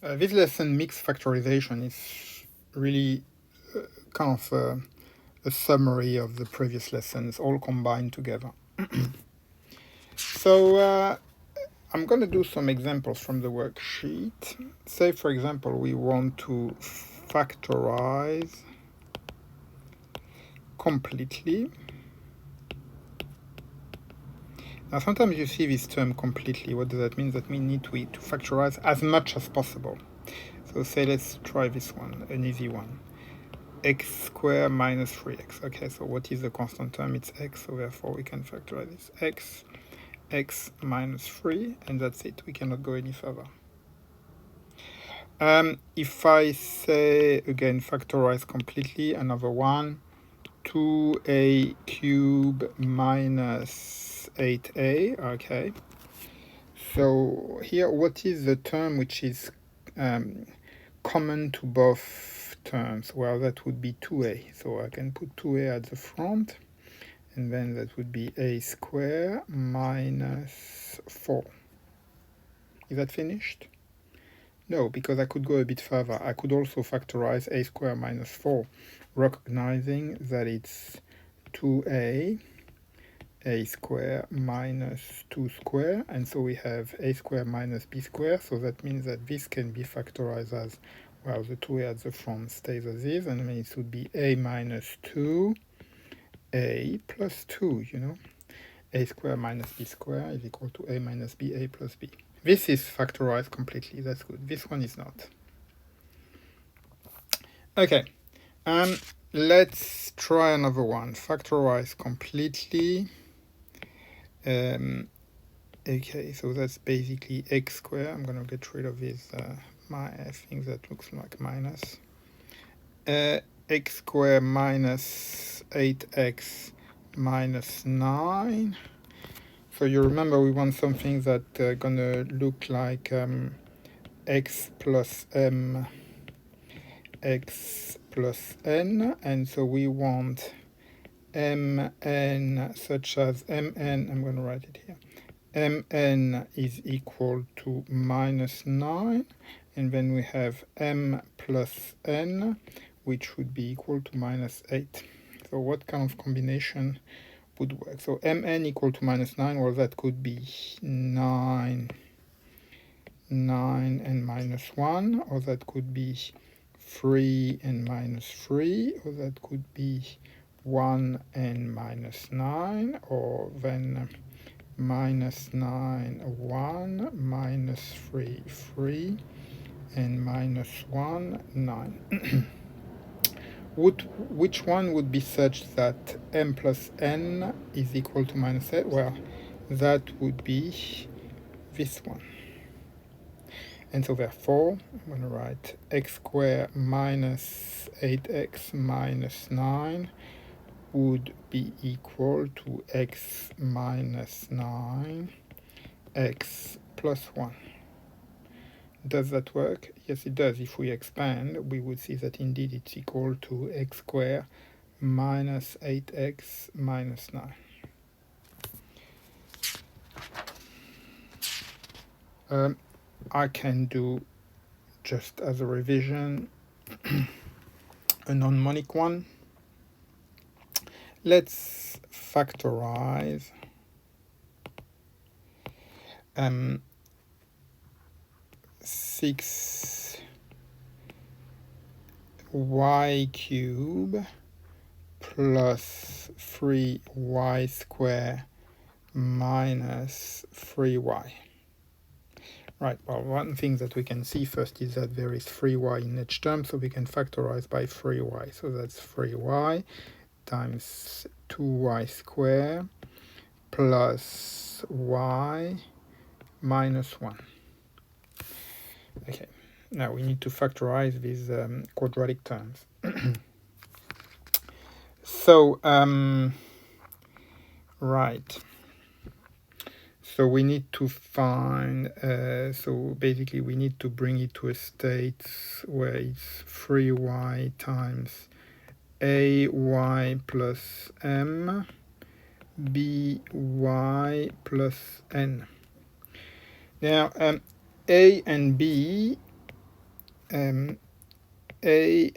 This lesson, mixed factorization, is really kind of a summary of the previous lessons, all combined together. So I'm going to do some examples from the worksheet. Say, for example, we want to factorize completely. Now, sometimes you see this term completely. What does that mean? That means need to factorize as much as possible. So say let's try this one, an easy one. X squared minus 3x. Okay, so what is the constant term? It's x, so therefore we can factorize this. X minus 3, and that's it. We cannot go any further. If I say, again, factorize completely, another one, 2a cubed minus 8a, okay. So here, what is the term which is common to both terms? Well, that would be 2a. So I can put 2a at the front, and then that would be a squared minus 4. Is that finished? No, because I could go a bit further. I could also factorize a squared minus 4, recognizing that it's 2a squared minus 2 squared, and so we have a squared minus b squared, so that means that this can be factorized as, well, the 2a at the front stays as is, and then it would be a minus 2, a plus 2, you know. A squared minus b squared is equal to a minus b, a plus b. This is factorized completely, that's good. This one is not. Okay, let's try another one. Factorize completely. Okay, so that's basically x squared. I'm going to get rid of this my thing that looks like minus. X squared minus 8x minus 9. So you remember we want something that gonna look like x plus m x plus n, and so we want mn such as mn, I'm going to write it here, mn is equal to minus 9, and then we have m plus n, which would be equal to minus 8. So what kind of combination would work? So mn equal to minus 9, well, that could be 9 and minus 1, or that could be 3 and minus 3, or that could be 1 and minus 9, or then minus 9, 1, minus 3, 3, and minus 1, 9. Which one would be such that m plus n is equal to minus 8? Well, that would be this one. And so therefore, I'm going to write x squared minus 8x minus 9 would be equal to x minus 9, x plus 1. Does that work? Yes, it does. If we expand, we would see that indeed it's equal to x squared minus 8x minus 9. I can do, just as a revision, a non-monic one. Let's factorize 6y cubed plus 3y squared minus 3y. Right, well, one thing that we can see first is that there is 3y in each term, so we can factorize by 3y. So that's 3y times 2y squared plus y minus 1. Okay, now we need to factorize these quadratic terms. So, right. So we need to find, so basically we need to bring it to a state where it's 3y times ay plus m, by plus n. Now, a and b A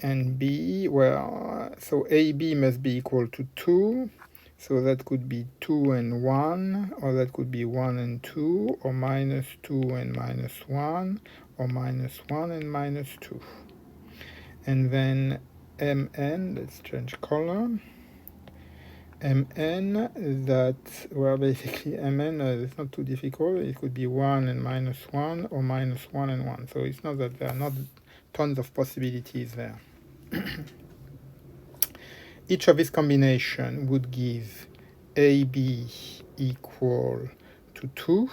and B, well, so AB must be equal to 2, so that could be 2 and 1, or that could be 1 and 2, or minus 2 and minus 1, or minus 1 and minus 2. And then Mn, let's change color. Mn, that, well, basically Mn is not too difficult. It could be 1 and minus 1, or minus 1 and 1. So it's not that there are not tons of possibilities there. Each of these combination would give AB equal to 2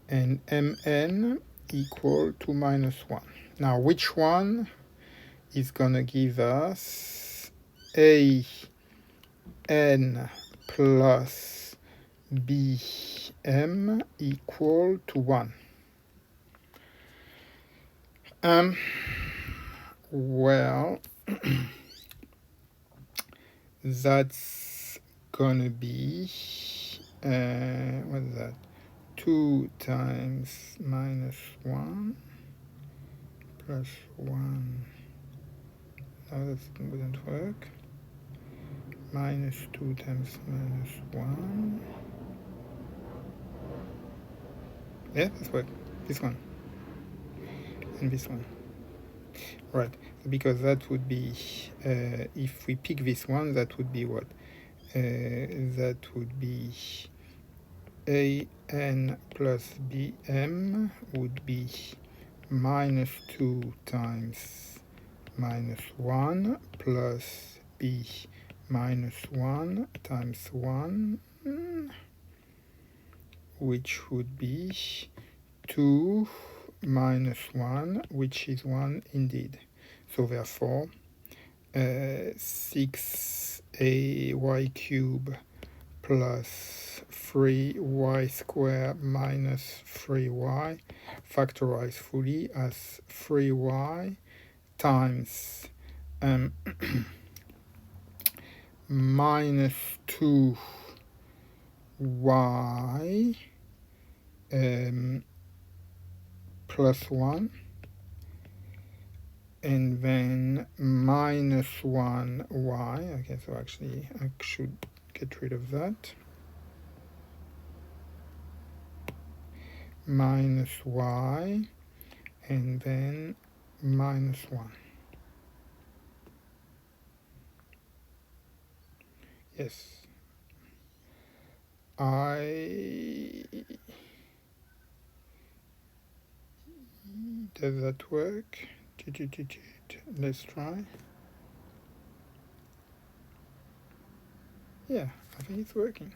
and Mn equal to minus 1. Now, which one is going to give us An plus Bm equal to 1? Well, that's gonna be, what is that? 2 times minus 1 plus 1. No, that wouldn't work. Minus 2 times minus 1. Yeah, that's what. This one. And this one. Right. Because that would be, if we pick this one, that would be what? That would be An plus Bm would be minus 2 times minus 1 plus B minus 1 times 1, which would be 2 minus 1, which is 1 indeed. So therefore, 6ay cubed plus 3y squared minus 3y factorized fully as 3y times minus 2y plus 1, and then minus 1y. Okay, so actually I should get rid of that. Minus y, and then minus 1. Yes. Does that work? Let's try. Yeah, I think it's working.